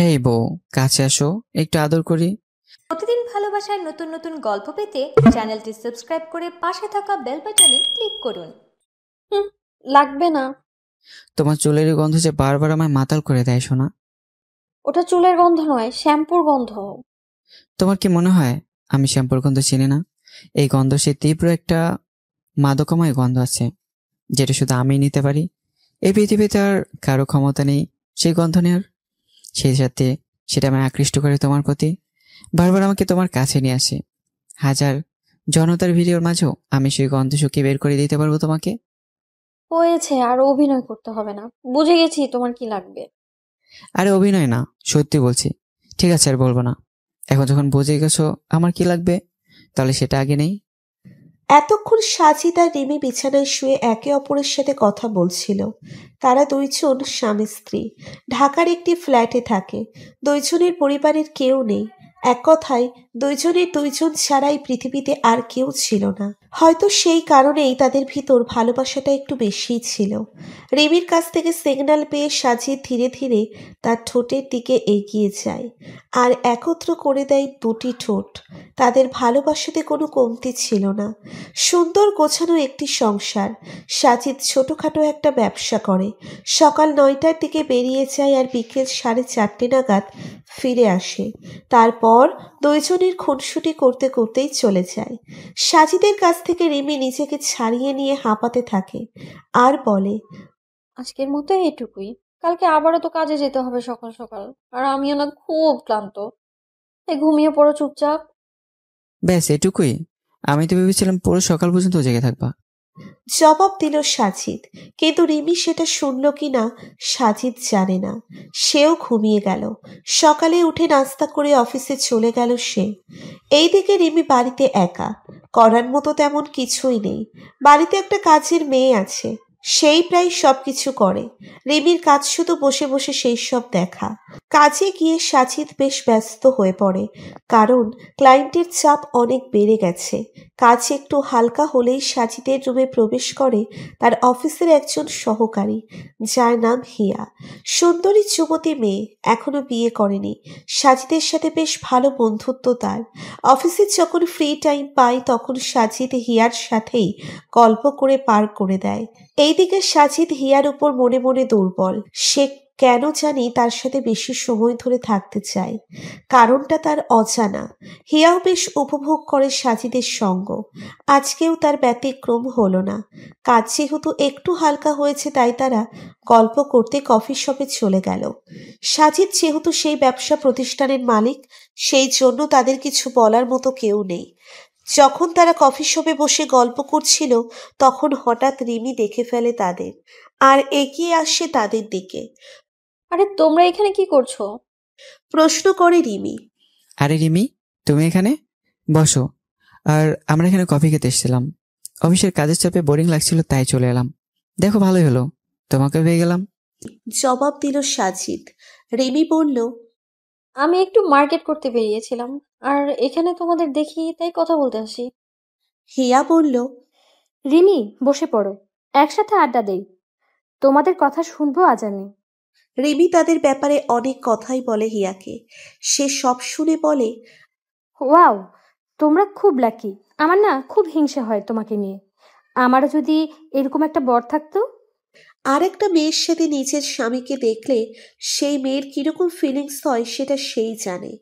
এই বউ, কাছে আসো, একটু আদর করি। প্রতিদিন ভালোবাসার নতুন নতুন গল্প পেতে চ্যানেলটি সাবস্ক্রাইব করে পাশে থাকা বেল বাটনে ক্লিক করুন। হুম, লাগবে না। তোমার চুলের এই গন্ধ যে বারবার আমায় মাতাল করে দেয় সোনা। ওটা চুলের গন্ধ নয়, শ্যাম্পুর গন্ধ। তোমার কি মনে হয় আমি শ্যাম্পুর গন্ধ চিনি না? এই গন্ধ সে তীব্র একটা মাদকময় গন্ধ আছে, যেটা শুধু আমি নিতে পারি। এই পৃথিবীতে আর কারো ক্ষমতা নেই সেই গন্ধ নেওয়ার। সেই সাথে সেটা আমায় আকৃষ্ট করে তোমার প্রতি, বারবার আমাকে তোমার কাছে নিয়ে আসে। হাজার জনতার ভিডিওর মাঝেও আমি সেই গন্ধ শুকিয়ে বের করে দিতে পারবো তোমাকে। হয়েছে, আর অভিনয় করতে হবে না। বুঝে গেছি তোমার কি লাগবে। আরে অভিনয় না, সত্যি বলছি। ঠিক আছে, আর বলবো না। এখন যখন বুঝে গেছো আমার কি লাগবে, তাহলে সেটা আগে নেই। এতক্ষণ সাজিদ আর রিমি বিছানায় শুয়ে একে অপরের সাথে কথা বলছিল। তারা দুইজন স্বামী স্ত্রী, ঢাকার একটি ফ্ল্যাটে থাকে। দুইজনের পরিবারের কেউ নেই। এক কথায় দুইজনের দুইজন ছাড়াই পৃথিবীতে আর কেউ ছিল না। হয়তো সেই কারণেই তাদের ভিতর ভালোবাসাটা একটু বেশিই ছিল। রিমির কাছ থেকে সিগন্যাল পেয়ে সাজিদ ধীরে ধীরে তার ঠোঁটের দিকে এগিয়ে যায় আর একত্র করে দেয় দুটি ঠোঁট। তাদের ভালোবাসাতে কোনো কমতি ছিল না। সুন্দর গোছানো একটি সংসার। সাজিদ ছোটখাটো একটা ব্যবসা করে। সকাল 9টার দিকে বেরিয়ে যায় আর বিকেল 4:30 নাগাদ ফিরে আসে। তারপর দুইজনের খুনসুটি করতে করতেই চলে যায়। সাজিদের কাছ থেকে রিমি নিজেকে ছাড়িয়ে নিয়ে হাঁপাতে থাকে আর বলে, আজকের মতো এটুকুই। কালকে আবারও তো কাজে যেতে হবে সকাল সকাল। আর আমিও না খুব ক্লান্ত। এই ঘুমিয়ে পড়ো চুপচাপ। ব্যাস এটুকুই? আমি তো ভেবেছিলাম পুরো সকাল পর্যন্ত জেগে থাকবা। জবাব দিল সাজিদ। কিন্তু রিমি সেটা শুনল কি না সাজিদ জানে না। সেও ঘুমিয়ে গেল। সকালে উঠে নাস্তা করে অফিসে চলে গেল সে। এইদিকে রিমি বাড়িতে একা। করার মতো তেমন কিছুই নেই। বাড়িতে একটা কাজের মেয়ে আছে, সেই প্রায় সবকিছু করে। রিমির কাজ শুধু বসে বসে সেই সব দেখা। কাজে গিয়ে সাজিদ বেশ ব্যস্ত হয়ে পড়ে, কারণ ক্লায়েন্টের চাপ অনেক বেড়ে গেছে। কাজ একটু হালকা হলেই সাজিদের রুমে প্রবেশ করে তার অফিসের একজন সহকারী, যার নাম হিয়া। সুন্দরী যুবতী মেয়ে, এখনো বিয়ে করেনি। সাজিদের সাথে বেশ ভালো বন্ধুত্ব তার। অফিসে যখন ফ্রি টাইম পায় তখন সাজিদ হিয়ার সাথেই গল্প করে পার করে দেয়। এইদিকে সাজিদ হিয়ার উপর মনে মনে দুর্বল। সে কেন জানি তার সাথে বেশি সময় ধরে থাকতে চায়। কারণটা তার অজানা। হিয়াও বেশ উপভোগ করে সাজিদের সঙ্গ। আজকেও তার ব্যতিক্রম হলো না। কাজ যেহেতু একটু হালকা হয়েছে তাই তারা গল্প করতে কফি শপে চলে গেল। সাজিদ যেহেতু সেই ব্যবসা প্রতিষ্ঠানের মালিক, সেই জন্য তাদের কিছু বলার মতো কেউ নেই। যখন তারা কফি শপে বসে গল্প করছিল তখন হঠাৎ রিমি দেখে ফেলে তাদের আর এগিয়ে আসে তাদের দিকে। আরে তোমরা এখানে কি করছো? প্রশ্ন করে রিমি। আরে রিমি, তুমি এখানে বসো। আর আমরা এখানে কফি খেতে এসেছিলাম। অফিসের কাজের চাপে বোরিং লাগছিল, তাই চলে এলাম। দেখো, ভালোই হলো, তোমাকে পেয়ে গেলাম। জবাব দিল সাজিদ। রিমি বলল, আমি একটু মার্কেট করতে বেরিয়েছিলাম, আর এখানে তোমাদের দেখি তাই কথা বলতে আসি। হিয়া বলল, রিমি, বসে পড়ো, একসাথে আড্ডা দেই। তোমাদের কথা শুনবো আজ আমি। রিমি তাদের ব্যাপারে অনেক কথাই বলে হিয়াকে। সে সব শুনে বলে, ওয়াও, তোমরা খুব লাকি। আমার না খুব হিংসা হয় তোমাকে নিয়ে। আমারও যদি এরকম একটা বর থাকতো। আর একটা মেয়ের সাথে নিজের স্বামীকে দেখলে সেই মেয়ের কিরকম ফিলিংস হয় সেটা সেই জানে।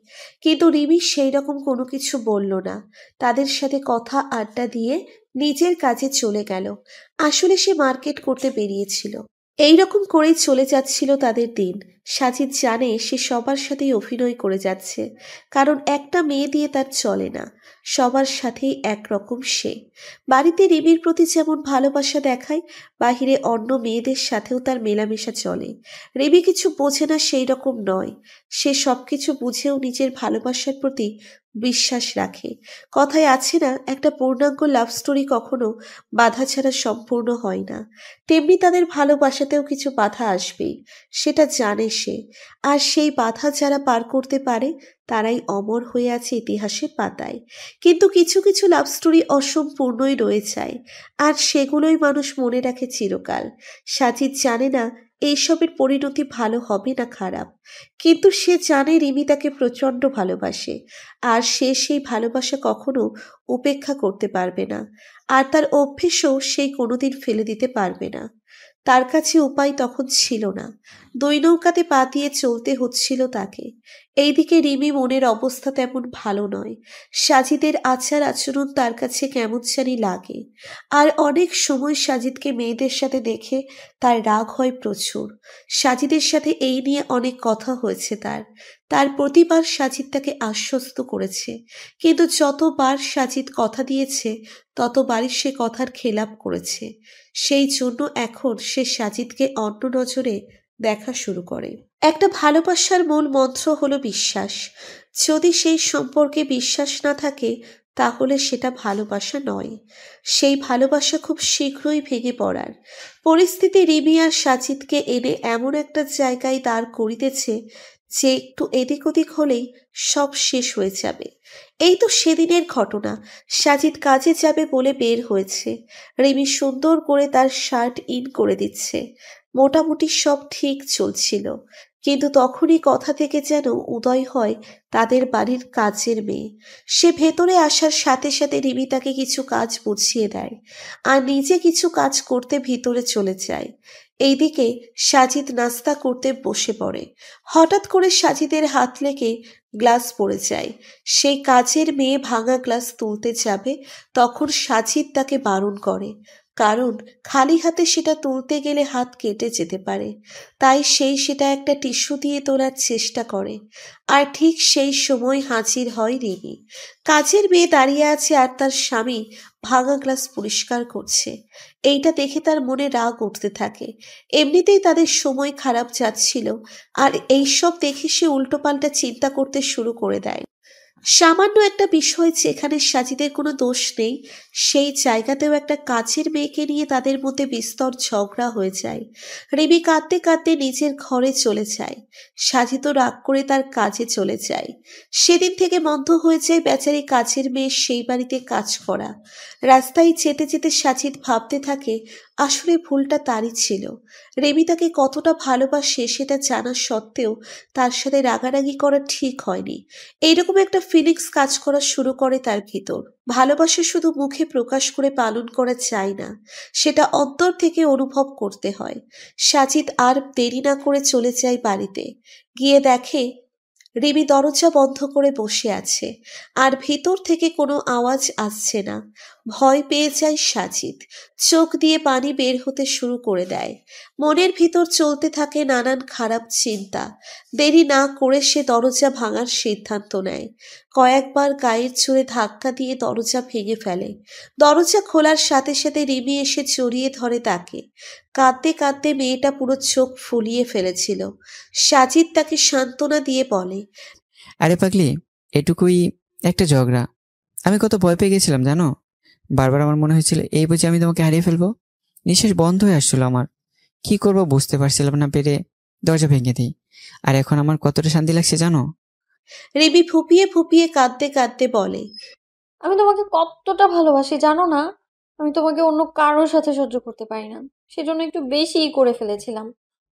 কিন্তু রিমি সেই রকম কোনো কিছু বলল না। তাদের সাথে কথা আড্ডা দিয়ে নিজের কাজে চলে গেল। আসলে সে মার্কেট করতে বেরিয়েছিল। এই রকম করেই চলে যাচ্ছিল তাদের দিন। সাজিদ জানে সে সবার সাথেই অভিনয় করে যাচ্ছে, কারণ একটা মেয়ে দিয়ে তার চলে না। সবার সাথেই একরকম সে। বাড়িতে রিমির প্রতি যেমন ভালোবাসা দেখায়, বাহিরে অন্য মেয়েদের সাথেও তার মেলামেশা চলে। রিমি কিছু বোঝে না সেই রকম নয়। সে সবকিছু বুঝেও নিজের ভালোবাসার প্রতি বিশ্বাস রাখে। কথায় আছে না, একটা পূর্ণাঙ্গ লাভ স্টোরি কখনো বাধা ছাড়া সম্পূর্ণ হয় না। তেমনি তাদের ভালোবাসাতেও কিছু বাধা আসবেই, সেটা জানে সে। আর সেই বাধা যারা পার করতে পারে তারাই অমর হয়ে আছে ইতিহাসের পাতায়। কিন্তু কিছু কিছু লাভ স্টোরি অসম্পূর্ণই রয়ে যায়, আর সেগুলোই মানুষ মনে রাখে চিরকাল। সাজিদ জানে না এইসবের পরিণতি ভালো হবে না খারাপ, কিন্তু সে জানে রিমি তাকে প্রচণ্ড ভালোবাসে, আর সে সেই ভালোবাসা কখনো উপেক্ষা করতে পারবে না, আর তার অভ্যেসও সেই কোনোদিন ফেলে দিতে পারবে না। তার কাছে উপায় তখন ছিল না, দুই নৌকাতে পা দিয়ে চলতে হচ্ছিল তাকে। এইদিকে রিমি মনের অবস্থা তেমন ভালো নয়। সাজিদের আচার আচরণ তার কাছে কেমন জানি লাগে, আর অনেক সময় সাজিদকে মেয়েদের সাথে দেখে তার রাগ হয় প্রচুর। সাজিদের সাথে এই নিয়ে অনেক কথা হয়েছে তার প্রতিবার সাজিদ তাকে আশ্বস্ত করেছে, কিন্তু যতবার সাজিদ কথা দিয়েছে ততবারই সে কথার খেলাপ করেছে। সেই জন্য এখন সে সাজিদকে অন্য নজরে দেখা শুরু করে। একটা ভালোবাসার মূল মন্ত্র হলো বিশ্বাস। যদি সেই সম্পর্কে বিশ্বাস না থাকে তাহলে সেটা ভালোবাসা নয়, সেই ভালোবাসা খুব শীঘ্রই ভেঙে পড়ার পরিস্থিতি রিমি আর সাজিদকে এনে এমন একটা জায়গায় দাঁড় করিতেছে যে একটু এদিক ওদিক হলেই সব শেষ হয়ে যাবে। এই তো সেদিনের ঘটনা। সাজিদ কাজে যাবে বলে বের হয়েছে, রিমি সুন্দর করে তার শার্ট ইন করে দিচ্ছে। মোটামুটি সব ঠিক চলছিল, কিন্তু তখনই কথা থেকে যেন উদয় হয় তাদের বাড়ির কাজের মেয়ে। সে ভেতরে আসার সাথে সাথে রিমি তাকে কিছু কাজ বুঝিয়ে দেয়, আর নিজে কিছু কাজ করতে ভিতরে চলে যায়। এইদিকে সাজিদ নাস্তা করতে বসে পড়ে। হঠাৎ করে সাজিদের হাত লেগে গ্লাস পড়ে যায়। সেই কাজের মেয়ে ভাঙা গ্লাস তুলতে যাবে, তখন সাজিদ তাকে বারণ করে, কারণ খালি হাতে সেটা তুলতে গেলে হাত কেটে যেতে পারে। তাই সেটা একটা টিস্যু দিয়ে তোলার চেষ্টা করে, আর ঠিক সেই সময় হাজির হয় রিমি। কাজের মেয়ে দাঁড়িয়ে আছে আর তার স্বামী ভাঙা গ্লাস পরিষ্কার করছে। এইটা দেখে তার মনে রাগ উঠতে থাকে। এমনিতেই তাদের সময় খারাপ যাচ্ছিল, আর এইসব দেখে সে উল্টোপাল্টা চিন্তা করতে শুরু করে দেয়। সামান্য একটা বিষয় যেখানে সাজিদের কোনো দোষ নেই, সেই জায়গাতেও একটা কাজের মেয়েকে নিয়ে তাদের মধ্যে বিস্তর ঝগড়া হয়ে যায়। রিমি কাঁদতে কাঁদতে নিজের ঘরে চলে যায়। সাজিদও রাগ করে তার কাজে চলে যায়। সেদিন থেকে বন্ধ হয়ে যায় বেচারি কাজের মেয়ে সেই বাড়িতে কাজ করা। রাস্তায় যেতে যেতে সাজিদ ভাবতে থাকে আসলে ভুলটা তারই ছিল। রিমি তাকে কতটা ভালোবাসে সেটা জানা সত্ত্বেও তার সাথে রাগারাগি করা ঠিক হয়নি। এইরকম একটা ফিলিংস কাজ করা শুরু করে তার ভিতর। ভালোবাসা শুধু মুখে প্রকাশ করে পালন করা যায় না, সেটা অন্তর থেকে অনুভব করতে হয়। সাজিদ আর দেরি না করে চলে যায় বাড়িতে। গিয়ে দেখে রিমি দরজা বন্ধ করে বসে আছে, আর ভিতর থেকে কোনো আওয়াজ আসছে না। ভয় পেয়ে যায় সাজিদ, চোখ দিয়ে পানি বের হতে শুরু করে দেয়। মনের ভিতর চলতে থাকে নানান খারাপ চিন্তা। দেরি না করে সে দরজা ভাঙার সিদ্ধান্ত নেয়। কয়েকবার গায়ের জোরে ধাক্কা দিয়ে দরজা ভেঙে ফেলে। দরজা খোলার সাথে সাথে রিমি এসে জড়িয়ে ধরে তাকে। কাঁদতে কাঁদতে মেয়েটা পুরো চোখ ফুলিয়ে ফেলেছিল। সাজিদ তাকে সান্ত্বনা দিয়ে বলে, আরে পাগলি, এটুকুই একটা ঝগড়া। আমি কত ভয় পেয়ে গেছিলাম জানো। বারবার আমার মনে হয়েছিল এই বুঝে আমি তোমাকে হারিয়ে ফেলবো। নিঃশ্বাস বন্ধ হয়ে আসছিল আমার। কি করবো বুঝতে পারছিলাম না পেরে দরজা ভেঙে দিই। আর এখন আমার কতটা শান্তি লাগছে জানো। রিমি ফুপিয়ে ফুপিয়ে কাঁদতে কাঁদতে বলে, আমি তোমাকে কতটা ভালোবাসি জানো না? আমি তোমাকে অন্য কারোর সাথে সহ্য করতে পারি না, সেজন্য একটু বেশিই করে ফেলেছিলাম।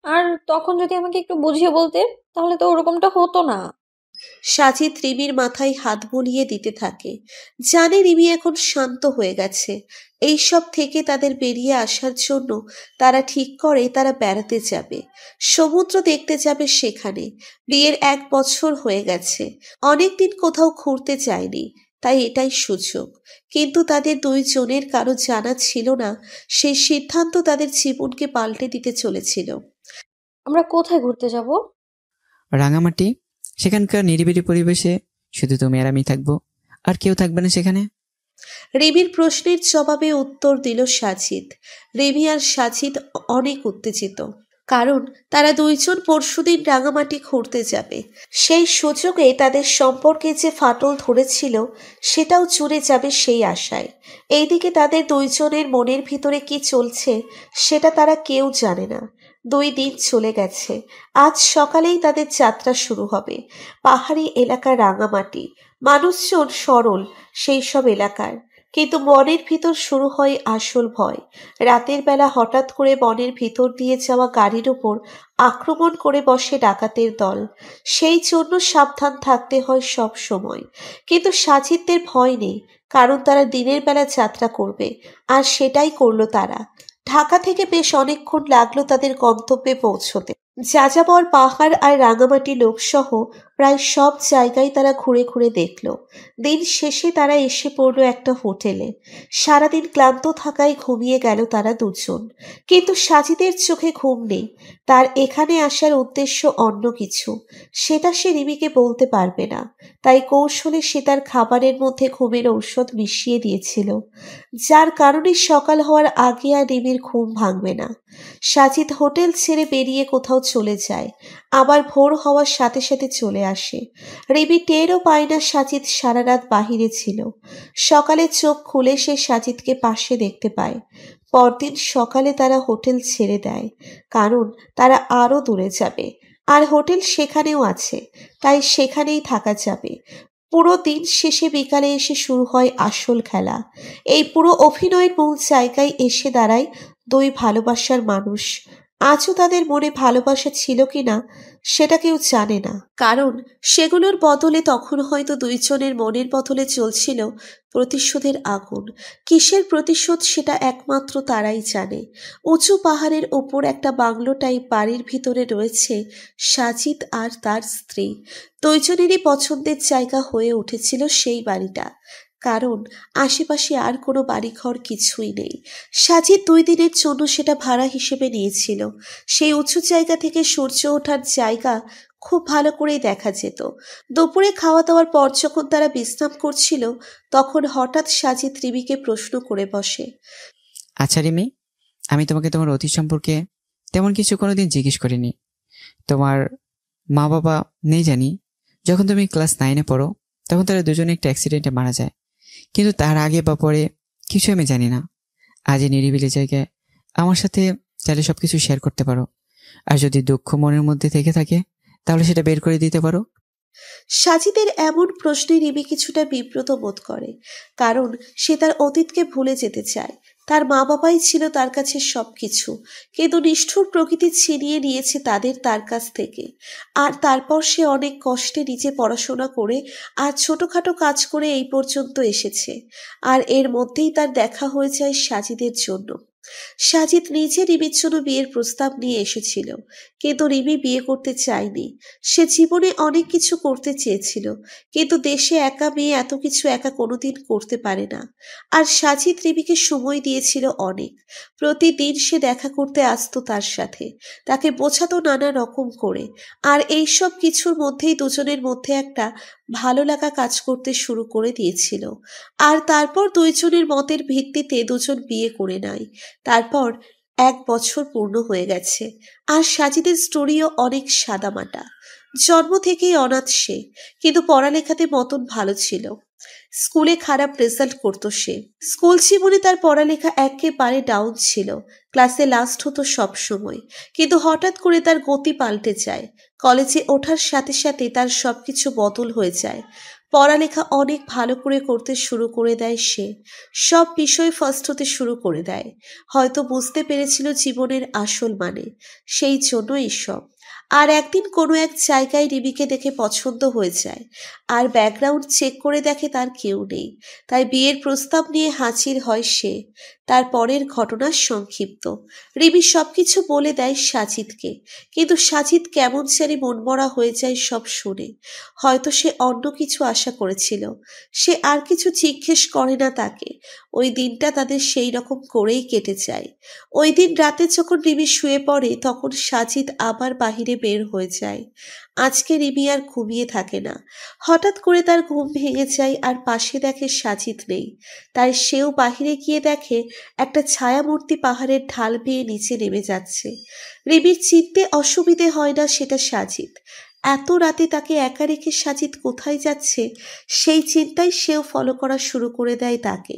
আর তখন যদি আমাকে একটু বুঝিয়ে বলতে, তাহলে তো ওরকমটা হতো না। সাজিদ রিমির মাথায় হাত বুলিয়ে দিতে থাকে। জানে রিমি এখন শান্ত হয়ে গেছে। এইসব থেকে তাদের বেরিয়ে আসার জন্য তারা ঠিক করে তারা বেড়াতে যাবে, সমুদ্র দেখতে যাবে সেখানে। বিয়ের 1 বছর হয়ে গেছে, অনেকদিন কোথাও ঘুরতে যায়নি, তাই এটাই সুযোগ। কিন্তু তাদের দুইজনের কারো জানা ছিল না সেই সিদ্ধান্ত তাদের জীবনকে পাল্টে দিতে চলেছিল। আমরা কোথায় ঘুরতে যাব? রাঙামাটি, সেখানকার নিরিবিলি পরিবেশে শুধু তুমি আর আমি থাকবো, আর কেউ থাকবে না সেখানে। রিমির প্রশ্নের জবাবে উত্তর দিল সাজিদ। রিমি আর সাজিদ অনেক উত্তেজিত, কারণ তারা দুইজন পরশুদিন রাঙামাটি ঘুরতে যাবে। সেই সুযোগে তাদের সম্পর্কে যে ফাটল ধরেছিল সেটাও চুরে যাবে সেই আশায়। এইদিকে তাদের দুইজনের মনের ভিতরে কি চলছে সেটা তারা কেউ জানে না। 2 দিন চলে গেছে, আজ সকালেই তাদের যাত্রা শুরু হবে। পাহাড়ি এলাকা রাঙামাটি, মানুষজন সরল সেই সব এলাকার। কিন্তু মনের ভিতর শুরু হয় আসল ভয়। রাতের বেলা হঠাৎ করে বনের ভিতর দিয়ে যাওয়া গাড়ির উপর আক্রমণ করে বসে ডাকাতের দল। সেই জন্য সাবধান থাকতে হয় সব সময়। কিন্তু সাজিদদের ভয় নেই, কারণ তারা দিনের বেলা যাত্রা করবে, আর সেটাই করলো তারা। ঢাকা থেকে বেশ অনেকক্ষণ লাগলো তাদের গন্তব্যে পৌঁছতে। যাযাবর পাহাড় আর রাঙামাটি লোকসহ প্রায় সব জায়গায় তারা ঘুরে ঘুরে দেখল। দিন শেষে তারা এসে পড়ল একটা হোটেলে। সারাদিন ক্লান্ত থাকায় ঘুমিয়ে গেল তারা দুজন। কিন্তু সাজিদের চোখে ঘুম নেই। তার এখানে আসার উদ্দেশ্য অন্য কিছু, সেটা সে রিমিকে বলতে পারবে না। তাই কৌশলে সে তার খাবারের মধ্যে ঘুমের ঔষধ মিশিয়ে দিয়েছিল, যার কারণে সকাল হওয়ার আগে আর রিমির ঘুম ভাঙবে না। সাজিদ হোটেল ছেড়ে বেরিয়ে কোথাও চলে যায়, আবার ভোর হওয়ার সাথে সাথে চলে আসে। রিমি টেরও পায় না সাজিদ সারা রাত বাহিরে ছিল। সকালে চোখ খুলে সে সাজিদকে পাশে দেখতে পায়। পরদিন সকালে তারা হোটেল ছেড়ে দেয়, কারণ তারা আরো দূরে যাবে, আর হোটেল সেখানেও আছে, তাই সেখানেই থাকা যাবে। পুরো দিন শেষে বিকালে এসে শুরু হয় আসল খেলা। এই পুরো অভিনয়ের মূল জায়গায় এসে দাঁড়ায় দুই ভালোবাসার মানুষ। আজও তাদের মনে ভালোবাসা ছিল কিনা সেটা কেউ জানে না, কারণ সেগুলোর বদলে তখন হয়তো দুইজনের মনের বদলে চলছিল প্রতিশোধের আগুন। কিসের প্রতিশোধ সেটা একমাত্র তারাই জানে। উঁচু পাহাড়ের ওপর একটা বাংলো টাইপ বাড়ির ভিতরে রয়েছে সাজিদ আর তার স্ত্রী। দুইজনেরই পছন্দের জায়গা হয়ে উঠেছিল সেই বাড়িটা, কারণ আশেপাশে আর কোনো বাড়িঘর কিছুই নেই। সাজিদ 2 দিনের জন্য সেটা ভাড়া হিসেবে নিয়েছিল। সেই উঁচু জায়গা থেকে সূর্য ওঠার জায়গা খুব ভালো করেই দেখা যেত। দুপুরে খাওয়া দাওয়ার পর যখন তারা বিশ্রাম করছিল, তখন হঠাৎ সাজিদ রিমিকে প্রশ্ন করে বসে। আচ্ছা রিমি, আমি তোমাকে তোমার অতীত সম্পর্কে তেমন কিছু কোনোদিন জিজ্ঞেস করিনি। তোমার মা বাবা নেই জানি। যখন তুমি ক্লাস 9-এ পড়ো, তখন তারা দুজনে একটা অ্যাক্সিডেন্টে মারা যায়। কিন্তু তার আগে বা পরে কিছু আমি জানি না। আজ এই নিরিবিলি জায়গায় আমার সাথে চাইলে সবকিছু শেয়ার করতে পারো, আর যদি দুঃখ মনের মধ্যে থেকে থাকে তাহলে সেটা বের করে দিতে পারো। সাজিদের এমন প্রশ্নে রিমি কিছুটা বিব্রত বোধ করে, কারণ সে তার অতীতকে ভুলে যেতে চায়। তার মা বাবাই ছিল তার কাছে সবকিছু, কিন্তু নিষ্ঠুর প্রকৃতি ছিনিয়ে নিয়েছে তাদের তার কাছ থেকে। আর তারপর সে অনেক কষ্টে নিজে পড়াশোনা করে আর ছোটখাটো কাজ করে এই পর্যন্ত এসেছে। আর এর মধ্যেই তার দেখা হয়ে যায় সাজিদের জন্য। সাজিদ নিজে রিমির জন্য বিয়ের প্রস্তাব নিয়ে এসেছিল, কিন্তু রিমি বিয়ে করতে চায়নি। সে জীবনে অনেক কিছু করতে চেয়েছিল, কিন্তু দেশে একা মেয়ে এত কিছু একা কোনোদিন করতে পারে না। আর সাজিদ রিমিকে সময় দিয়েছিল অনেক। প্রতিদিন সে দেখা করতে আসতো তার সাথে, তাকে বোঝাতো নানা রকম করে। আর এইসব কিছুর মধ্যেই দুজনের মধ্যে একটা ভালো লাগা কাজ করতে শুরু করে দিয়েছিল। আর তারপর দুইজনের মতের ভিত্তিতে দুজন বিয়ে করে নেয়। তারপর 1 বছর পূর্ণ হয়ে গেছে। আর সাজিদের স্টোরিও অনেক সাদামাটা। জন্ম থেকেই অনাথ সে, কিন্তু পড়ালেখাতে মতন ভালো ছিল। স্কুলে খারাপ রেজাল্ট করতো সে। স্কুল জীবনে তার পড়ালেখা একেবারে ডাউন ছিল। ক্লাসে লাস্ট হতো সব সময়। কিন্তু হঠাৎ করে তার গতি পাল্টে যায়। কলেজে ওঠার সাথে সাথে তার সবকিছু বদল হয়ে যায়। পড়ালেখা অনেক ভালো করে করতে শুরু করে দেয় সে। সব বিষয় ফার্স্ট হতে শুরু করে দেয়। হয়তো বুঝতে পেরেছিল জীবনের আসল মানে, সেই জন্য এইসব। আর একদিন কোনো এক জায়গায় রিমিকে দেখে পছন্দ হয়ে যায়, আর ব্যাকগ্রাউন্ড চেক করে দেখে তার কেউ নেই। তাই বিয়ের প্রস্তাব নিয়ে হাজির হয় সে। তার পরের ঘটনা সংক্ষিপ্ত। রিমি সবকিছু বলে দেয় সাজিদকে, কিন্তু সাজিদ কেমন জানি মনমরা হয়ে যায় সব শুনে। হয়তো সে অন্য কিছু আশা করেছিল। সে আর কিছু জিজ্ঞেস করে না তাকে। ওই দিনটা তাদের সেই রকম করেই কেটে যায়। ওই দিন রাতে যখন রিমি শুয়ে পড়ে, তখন সাজিদ আবার বাহিরে বের হয়ে যায়। আজকে রিমি আর ঘুমিয়ে থাকে না। হঠাৎ করে তার ঘুম ভেঙে যায়, আর পাশে দেখে সাজিদ নেই। তাই সেও বাহিরে গিয়ে দেখে একটা ছায়ামূর্তি পাহাড়ের ঢাল বেয়ে নিচে নেমে যাচ্ছে। রিমির চিনতে অসুবিধে হয় না সেটা সাজিদ। এত রাতে তাকে একা রেখে সাজিদ কোথায় যাচ্ছে সেই চিন্তায় সেও ফলো করা শুরু করে দেয় তাকে।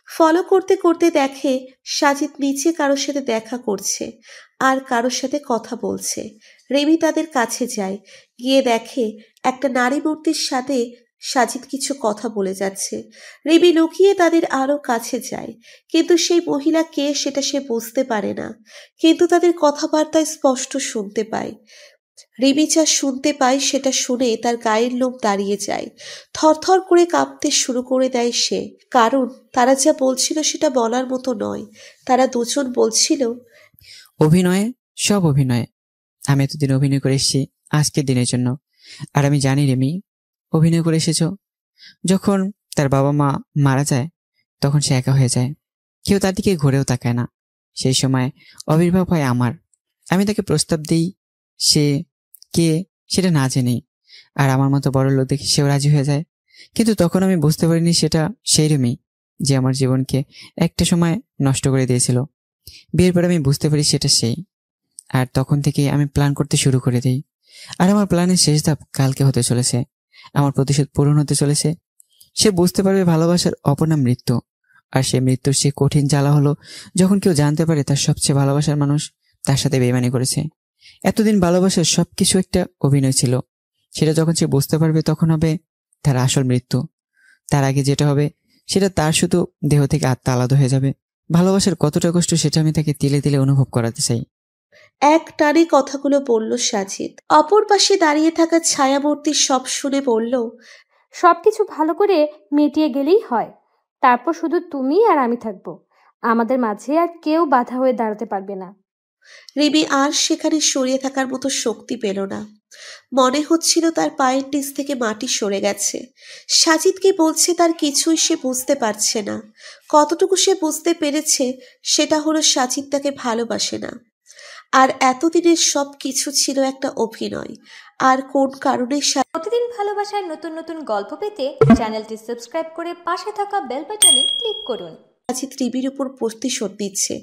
ফলো করতে করতে দেখে সাজিদ নিচে কারোর সাথে দেখা করছে আর কারোর সাথে কথা বলছে। রিমি তাদের কাছে যায়, গিয়ে দেখে একটা নারী মূর্তির সাথে সাজিদ কিছু কথা বলে যাচ্ছে। রিমি লুকিয়ে তাদের আরো কাছে যায়, কিন্তু সেই মহিলা কে সেটা সে বুঝতে পারে না, কিন্তু তাদের কথাবার্তায় স্পষ্ট শুনতে পায়। রিমি যা শুনতে পায় সেটা শুনে তার গায়ের লোম দাঁড়িয়ে যায়, থরথর করে কাঁপতে শুরু করে দেয় সে। কারণ তারা যা বলছিল সেটা বলার মতো নয়। তারা দুজন বলছিল, অভিনয়ে সব অভিনয়। আমি এতদিন অভিনয় করে এসেছি আজকের দিনের জন্য। আর আমি জানি রেমি, অভিনয় করে এসেছো। যখন তার বাবা মা মারা যায় তখন সে একা হয়ে যায়, কেউ তার দিকে ঘুরেও তাকায় না। সেই সময় আবির্ভাব হয় আমার। আমি তাকে প্রস্তাব দিই, সে কে সেটা না জেনেই। আর আমার মতো বড় লোক দেখে সেও রাজি হয়ে যায়। কিন্তু তখন আমি বুঝতে পারিনি সেটা সেই রেমি যে আমার জীবনকে একটা সময় নষ্ট করে দিয়েছিল। বিয়ের পর আমি বুঝতে পারি সেটা সেই। আর তখন থেকে আমি প্ল্যান করতে শুরু করে দিই। আর আমার প্ল্যানের শেষ ধাপ কালকে হতে চলেছে। আমার প্রতিশোধ পূরণ হতে চলেছে। সে বুঝতে পারবে ভালোবাসার অপনাম মৃত্যু। আর সে মৃত্যুর সে কঠিন জ্বালা হলো যখন কেউ জানতে পারে তার সবচেয়ে ভালোবাসার মানুষ তার সাথে বেইমানি করেছে। এতদিন ভালোবাসার সবকিছু একটা অভিনয় ছিল, সেটা যখন সে বুঝতে পারবে তখন হবে তার আসল মৃত্যু। তার আগে যেটা হবে সেটা তার শুধু দেহ থেকে আত্মা আলাদা হয়ে যাবে। ভালোবাসার কতটা কষ্ট সেটা আমি তাকে তিলে তিলে অনুভব করাতে চাই। এক টানে কথাগুলো বলল সাজিদ। অপর পাশে দাঁড়িয়ে থাকা ছায়ামূর্তি সব শুনে বলল, সবকিছু ভালো করে মিটিয়ে গেলেই হয়। তারপর শুধু তুমি আর আমি থাকবো। আমাদের মাঝে আর কেউ বাধা হয়ে দাঁড়াতে পারবে না। রিমি আর সেখানে সরিয়ে থাকার মতো শক্তি পেল না। মনে হচ্ছিল তার পায়ের নিচ থেকে মাটি সরে গেছে। সাজিদ কি বলছে তার কিছুই সে বুঝতে পারছে না। কতটুকু সে বুঝতে পেরেছে সেটা হলো সাজিদ তাকে ভালোবাসে না। আর এতদিনের সব কিছু ছিল একটা অভিনয়। আর কোন কারণে প্রতিদিন ভালোবাসার নতুন নতুন গল্প পেতে চ্যানেলটি সাবস্ক্রাইব করে পাশে থাকা বেল বাটনে ক্লিক করুন। সাজিদ রিমির উপর প্রতিশোধ নিচ্ছে,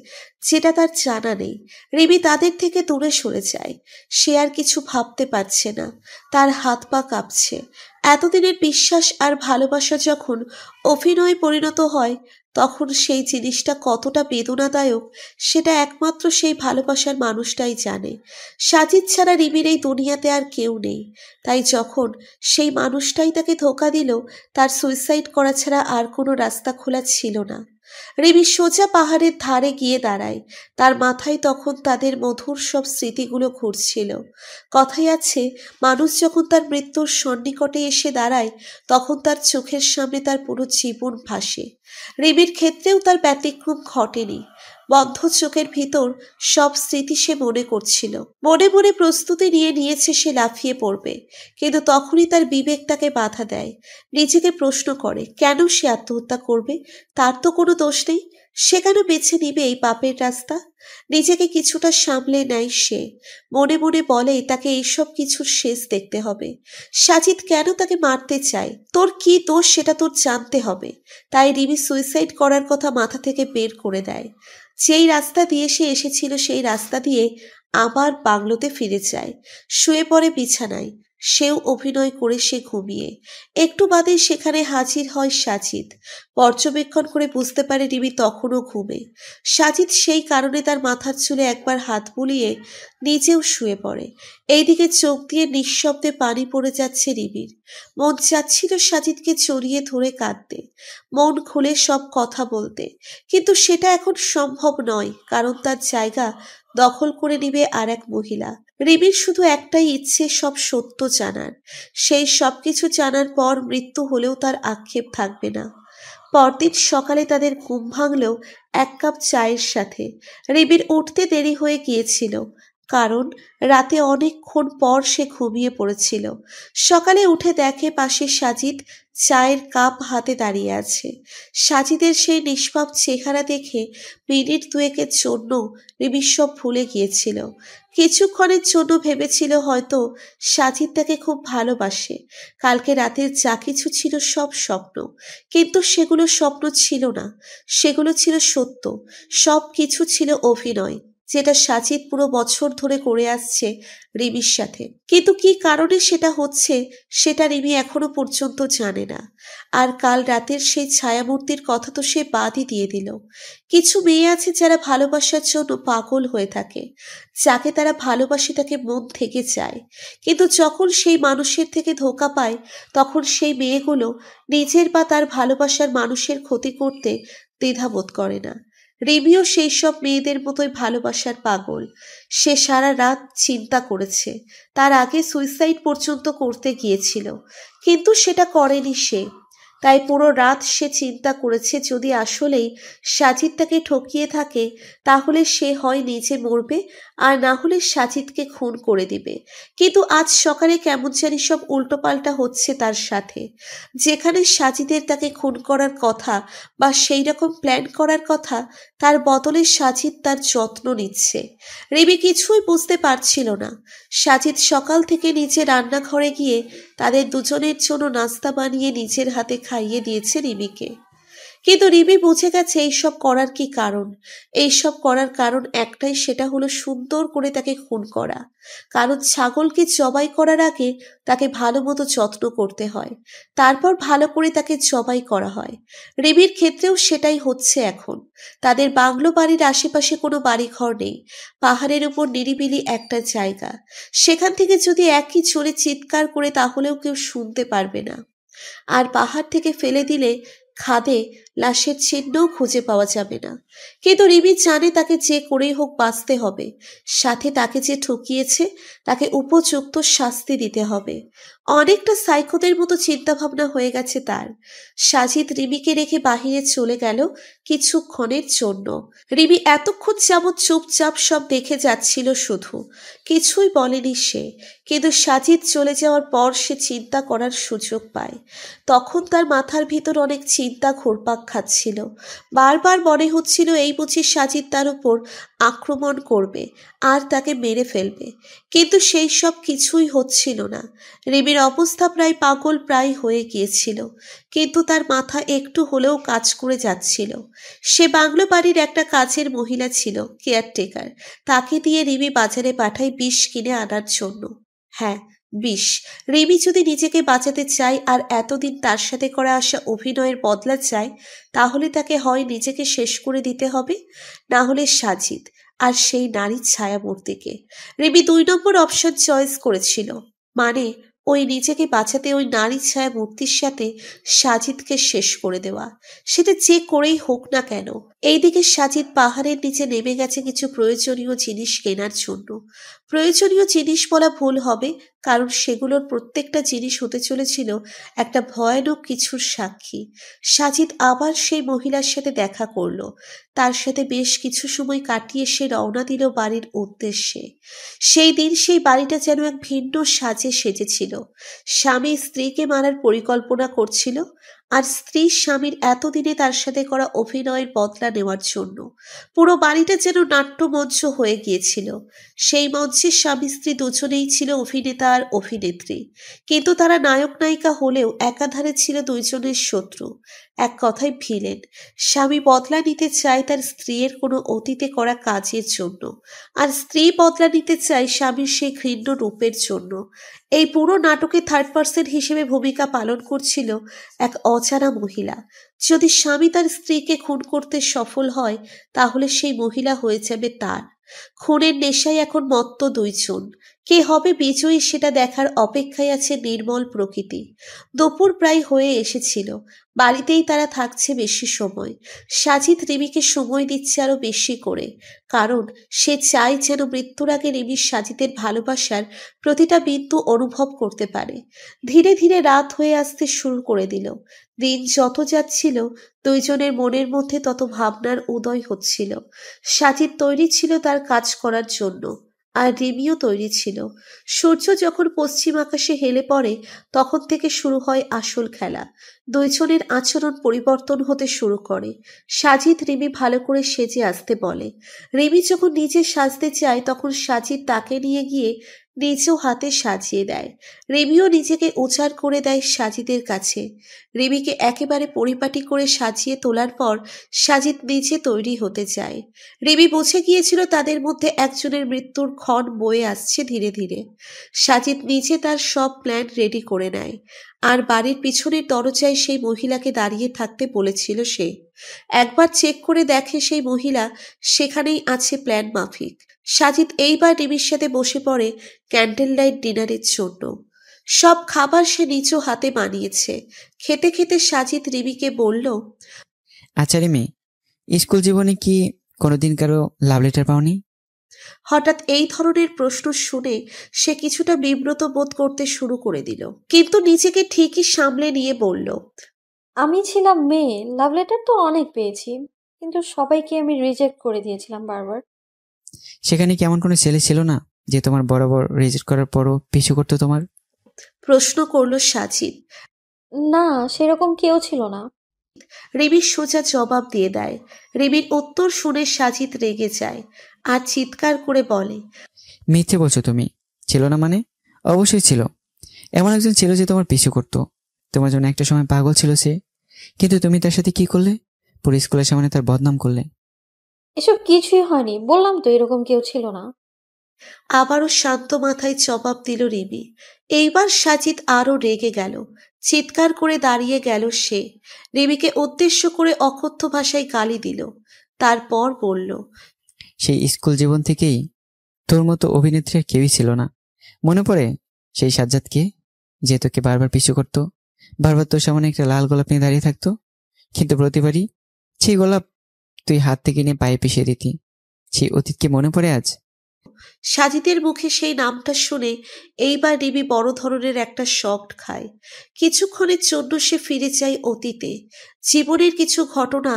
যেটা তার জানা নেই। রিমি তাদের থেকে দূরে সরে যায়। সে আর কিছু ভাবতে পারছে না। তার হাত পা কাঁপছে। এতদিনের বিশ্বাস আর ভালোবাসা যখন অভিনয়ে পরিণত হয় তখন সেই জিনিসটা কতটা বেদনাদায়ক সেটা একমাত্র সেই ভালোবাসার মানুষটাই জানে। সাজিদ ছাড়া রিমির এই দুনিয়াতে আর কেউ নেই। তাই যখন সেই মানুষটাই তাকে ধোঁকা দিল, তার সুইসাইড করা ছাড়া আর কোনো রাস্তা খোলা ছিল না। রিমি সোজা পাহাড়ের ধারে গিয়ে দাঁড়ায়। তার মাথায় তখন তাদের মধুর সব স্মৃতিগুলো ঘুরছিল। কথাই আছে, মানুষ যখন তার মৃত্যুর সন্নিকটে এসে দাঁড়ায় তখন তার চোখের সামনে তার পুরো জীবন ভাসে। রিমির ক্ষেত্রেও তার ব্যতিক্রম ঘটেনি। বন্ধ চোখের ভিতর সব স্মৃতি সে মনে করছিল। মনে মনে প্রস্তুতি নিয়েছে সে লাফিয়ে পড়বে, কিন্তু তখনই তার বিবেক তাকে বাধা দেয়। নিজেকে প্রশ্ন করে কেন সে আত্মহত্যা করবে। তার তো কোনো দোষ নেই। সে কেন বেছে নিবে এই পাপের রাস্তা। নিজেকে কিছুটা সামলে নেয় সে। মনে মনে বলে তাকে এইসব কিছুর শেষ দেখতে হবে। সাজিদ কেন তাকে মারতে চায়, তোর কি দোষ সেটা তোর জানতে হবে। তাই রিমি সুইসাইড করার কথা মাথা থেকে বের করে দেয়। যেই রাস্তা দিয়ে সে এসেছিল সেই রাস্তা দিয়ে আবার বাংলোতে ফিরে যায়। শুয়ে পড়ে বিছানায়। সেও অভিনয় করে সে ঘুমিয়ে। একটু বাদে সেখানে হাজির হয় সাজিদ। পর্যবেক্ষণ করে বুঝতে পারে রিমি তখনও ঘুমে। সাজিদ সেই কারণে তার মাথার চুলে একবার হাত বুলিয়ে নিজেও শুয়ে পড়ে। এইদিকে চোখ দিয়ে নিঃশব্দে পানি পড়ে যাচ্ছে রিমির। মন চাচ্ছিল সাজিদকে জড়িয়ে ধরে কাঁদতে, মন খুলে সব কথা বলতে, কিন্তু সেটা এখন সম্ভব নয়, কারণ তার জায়গা দখল করে নিবে আর এক মহিলা। রিমির শুধু একটাই ইচ্ছে, সব সত্য জানার। সেই সবকিছু জানার পর মৃত্যু হলেও তার আক্ষেপ থাকবে না। পরদিন সকালে তাদের ঘুম ভাঙলেও এক কাপ চায়ের সাথে। রিমির উঠতে দেরি হয়ে গিয়েছিল, কারণ রাতে অনেকক্ষণ পর সে ঘুমিয়ে পড়েছিল। সকালে উঠে দেখে পাশে সাজিদ চায়ের কাপ হাতে দাঁড়িয়ে আছে। সাজিদের সেই নিষ্পাপ চেহারা দেখে মিনিট দুয়েকের জন্য রিমি সব ভুলে গিয়েছিল। কিছুক্ষণের জন্য ভেবেছিল হয়তো সাজিদ তাকে খুব ভালোবাসে। কালকে রাতের যা কিছু ছিল সব স্বপ্ন, কিন্তু সেগুলো স্বপ্ন ছিল না, সেগুলো ছিল সত্য। সব কিছু ছিল অভিনয়, যেটা সাজিদ পুরো বছর ধরে করে আসছে রিমির সাথে। কিন্তু কি কারণে সেটা হচ্ছে সেটা রিমি এখনো পর্যন্ত জানে না। আর কাল রাতের সেই ছায়ামূর্তির কথা তো সে বাদই দিয়ে দিল। কিছু মেয়ে আছে যারা ভালোবাসার জন্য পাগল হয়ে থাকে, যাকে তারা ভালোবাসে তাকে মন থেকে চায়, কিন্তু যখন সেই মানুষের থেকে ধোঁকা পায় তখন সেই মেয়েগুলো নিজের বা তার ভালোবাসার মানুষের ক্ষতি করতে দ্বিধাবোধ করে না। রিমিও সেই সব মেয়েদের মতোই ভালোবাসার পাগল। সে সারা রাত চিন্তা করেছে, তার আগে সুইসাইড পর্যন্ত করতে গিয়েছিল, কিন্তু সেটা করেনি সে। তাই পুরো রাত সে চিন্তা করেছে যদি আসলেই সাজিদ তাকে ঠকিয়ে থাকে তাহলে সে হয় নিজে মরবে, আর না হলে সাজিদকে খুন করে দিবে। কিন্তু আজ সকালে কেমন জানি সব উল্টোপাল্টা হচ্ছে তার সাথে। যেখানে সাজিদের তাকে খুন করার কথা বা সেই রকম প্ল্যান করার কথা, তার বদলে সাজিদ তার যত্ন নিচ্ছে। রিমি কিছুই বুঝতে পারছিল না। সাজিদ সকাল থেকে নিচে রান্নাঘরে গিয়ে তাদের দুজনের জন্য নাস্তা বানিয়ে নিজের হাতে খাইয়ে দিয়েছে রিমিকে। কিন্তু রিমি বুঝে গেছে এইসব করার কি কারণ। এইসব করার কারণ একটাই, সেটা হলো সুন্দর করে তাকে খুন করা। কারণ ছাগলকে জবাই করার আগে তাকে ভালো মতো যত্ন করতে হয়, তারপর ভালো করে তাকে জবাই করা হয়। রিমির ক্ষেত্রেও সেটাই হচ্ছে এখন। তাদের বাংলো বাড়ির আশেপাশে কোনো বাড়িঘর নেই, পাহাড়ের উপর নিরিবিলি একটা জায়গা। সেখান থেকে যদি একই জোরে চিৎকার করে তাহলেও কেউ শুনতে পারবে না। আর পাহাড় থেকে ফেলে দিলে খাদে লাশের চিহ্নও খুঁজে পাওয়া যাবে না। কিন্তু রিমি জানে তাকে যে করেই হোক বাঁচতে হবে, সাথে তাকে যে ঠকিয়েছে তাকে উপযুক্ত শাস্তি দিতে হবে। অনেকটা সাইকোদের মতো চিন্তা ভাবনা হয়ে গেছে তার। সাজিদ রিমিকে রেখে বাহিরে চলে গেল কিছুক্ষণের জন্য। রিমি এতক্ষণ যাবৎ চুপচাপ সব দেখে যাচ্ছিল, শুধু কিছুই বলেনি সে। কিন্তু সাজিদ চলে যাওয়ার পর সে চিন্তা করার সুযোগ পায়। তখন তার মাথার ভিতর অনেক চিন্তা ঘুরপাক খাচ্ছিল। বারবার মনে হচ্ছিল এই বুঝি সাজিদ তার উপর আক্রমণ করবে আর তাকে মেরে ফেলবে। কিন্তু সেই সব কিছুই হচ্ছিল না। রিমির অবস্থা প্রায় পাগল প্রায় হয়ে গিয়েছিল, কিন্তু তার মাথা একটু হলেও কাজ করে যাচ্ছিল। সে বাংলো বাড়ির একটা কাজের মহিলা ছিল, কেয়ারটেকার। তাকে দিয়ে রিমি বাজারে পাঠায় বিষ কিনে আনার জন্য। হ্যাঁ, বিষ। রিমি যদি নিজেকে বাঁচাতে চায় আর এতদিন তার সাথে করা আসা অভিনয়ের বদলা চায়, তাহলে তাকে হয় নিজেকে শেষ করে দিতে হবে, না হলে সাজিদ আর সেই নারীর ছায়ামূর্তিকে। রিমি 2 নম্বর অপশন চয়েস করেছিল, মানে ওই নিজেকে বাঁচাতে ওই নারী ছায়া মূর্তির সাথে সাজিদকে শেষ করে দেওয়া। সেটা যে করেই হোক না কেন। এইদিকে সাজিদ পাহাড়ের নিচে নেমে গেছে কিছু প্রয়োজনীয় জিনিস কেনার জন্য। প্রয়োজনীয় জিনিস বলা ভুল হবে, কারণ সেগুলোর প্রত্যেকটা জিনিস হতে চলেছিল একটা ভয়ানক কিছুর সাক্ষী। সাজিদ আবার সেই মহিলার সাথে দেখা করলো। তার সাথে বেশ কিছু সময় কাটিয়ে সে রওনা দিল বাড়ির উদ্দেশ্যে। সেই দিন সেই বাড়িটা যেন এক ভিন্ন সাজে সেজেছিল। স্বামী স্ত্রীকে মারার পরিকল্পনা করছিল, আর স্ত্রী স্বামীর এতদিনে তার সাথে করা অভিনয়ের বদলা নেওয়ার জন্য। পুরো বাড়িটা যেন নাট্যমঞ্চ হয়ে গিয়েছিল। সেই মঞ্চে স্বামী স্ত্রী দুজনেই ছিল অভিনেতা আর অভিনেত্রী, কিন্তু তারা নায়ক নায়িকা হলেও একাধারে ছিল দুইজনের শত্রু, এক কথায় ভিলেন। স্বামী বদলা নিতে চায় তার স্ত্রীর কোনো অতীতে করা কাজের জন্য, আর স্ত্রী বদলা নিতে চায় স্বামীর সেই ঘৃণ্য রূপের জন্য। এই পুরো নাটকে থার্ড পার্সন হিসেবে ভূমিকা পালন করছিল এক অজানা মহিলা। যদি স্বামী তার স্ত্রীকে খুন করতে সফল হয় তাহলে সেই মহিলা হয়ে যাবে তার। খুনের নেশায় এখন মত্ত দুইজন। কে হবে বিজয়ী সেটা দেখার অপেক্ষায় আছে নির্মল প্রকৃতি। দুপুর প্রায় হয়ে এসেছিল। বাড়িতেই তারা থাকছে বেশি সময়। সাজিদ রিমিকে সময় দিচ্ছে আরো বেশি করে, কারণ সে চায় যেন মৃত্যুর আগে রিমি সাজিদের ভালোবাসার প্রতিটা বিন্দু অনুভব করতে পারে। ধীরে ধীরে রাত হয়ে আসতে শুরু করে দিল। দিন যত যাচ্ছিল দুইজনের মনের মধ্যে তত ভাবনার উদয় হচ্ছিল। সাজিদ তৈরি ছিল তার কাজ করার জন্য, আর রিমিও তৈরি ছিল। সূর্য যখন পশ্চিম আকাশে হেলে পড়ে তখন থেকে শুরু হয় আসল খেলা। দুইজনের আচরণ পরিবর্তন হতে শুরু করে। সাজিদ রিমি ভালো করে সেজে আসতে বলে। রিমি যখন নিজে সাজতে চায় তখন সাজিদ তাকে নিয়ে গিয়ে নিজেও হাতে সাজিয়ে দেয়। রিমিও নিজেকে উজাড় করে দেয় সাজিদের কাছে। রিমিকে একেবারে পরিপাটি করে সাজিয়ে তোলার পর সাজিদ নিজে তৈরি হতে চায়। রিমি বুঝে গিয়েছিল তাদের মধ্যে একজনের মৃত্যুর ক্ষণ বয়ে আসছে ধীরে ধীরে। সাজিদ নিজে তার সব প্ল্যান রেডি করে নেয়, আর বাড়ির পিছনের দরজায় সেই মহিলাকে দাঁড়িয়ে থাকতে বলেছিল সে। একবার চেক করে দেখে সেই মহিলা সেখানেই আছে প্ল্যান মাফিক। সাজিদ এইবার রিমির সাথে বসে পড়ে ক্যান্ডেল লাইট ডিনারের জন্য। সব খাবার সে নিজ হাতে বানিয়েছে। খেতে খেতে সাজিদ রিমিকে বলল, আচ্ছা রিমি, স্কুল জীবনে কি কোনোদিন কারো লাভ লেটার পাওনি? হঠাৎ এই ধরনের প্রশ্ন শুনে সে কিছুটা বিব্রত বোধ করতে শুরু করে দিল, কিন্তু নিজেকে ঠিকই সামলে নিয়ে বলল, আমি ছিলাম মেয়ে, লাভ লেটার তো অনেক পেয়েছি, কিন্তু সবাইকে আমি রিজেক্ট করে দিয়েছিলাম বারবার। সেখানে কি এমন কোনো ছেলে ছিল না যে তোমার বরাবর রিজেক্ট করার পরও পিছু করতো তোমার? প্রশ্ন করল সাজিদ। না, সেরকম কেউ ছিল না। রিমির সোজা জবাব দিয়ে দেয়। রিমির উত্তর শুনে সাজিদ রেগে যায় আর চিৎকার করে বলে, মিথ্যে বলছো তুমি। ছিল না মানে? অবশ্যই ছিল। এমন একজন ছিল যে তোমার পিছু করতো। তোমার জন্য একটা সময় পাগল ছিল সে, কিন্তু তুমি তার সাথে কি করলে? পুরো স্কুলের সামনে তার বদনাম করলে। এসব কিছুই হয়নি, বললাম তো এরকম কেউ ছিল না। আবারও শান্ত মাথায় জবাব দিল রিমি। এইবার সাজিদ আরো রেগে গেল। চিৎকার করে দাঁড়িয়ে গেল সে। রিমিকে উদ্দেশ্য করে অকথ্য ভাষায় গালি দিল। তারপর বলল, সেই স্কুল জীবন থেকেই তোর মতো অভিনেত্রী আর কেউই ছিল না। মনে পড়ে সেই সাজ্জাদকে, যে তোকে বারবার পিছু করতো, বারবার তোর সামনে একটা লাল গোলাপ নিয়ে দাঁড়িয়ে থাকতো, কিন্তু প্রতিবারই সেই গোলাপ তুই হাত থেকে নিয়ে পায়ে পিষিয়ে দিতি। সেই অতীতকে মনে পড়ে আজ? সাজিদের মুখে সেই নামটা শুনে এইবার রিমি বড় ধরনের একটা শক খায়। কিছুক্ষণের জন্য সে ফিরে যায় অতীতে। জীবনের কিছু ঘটনা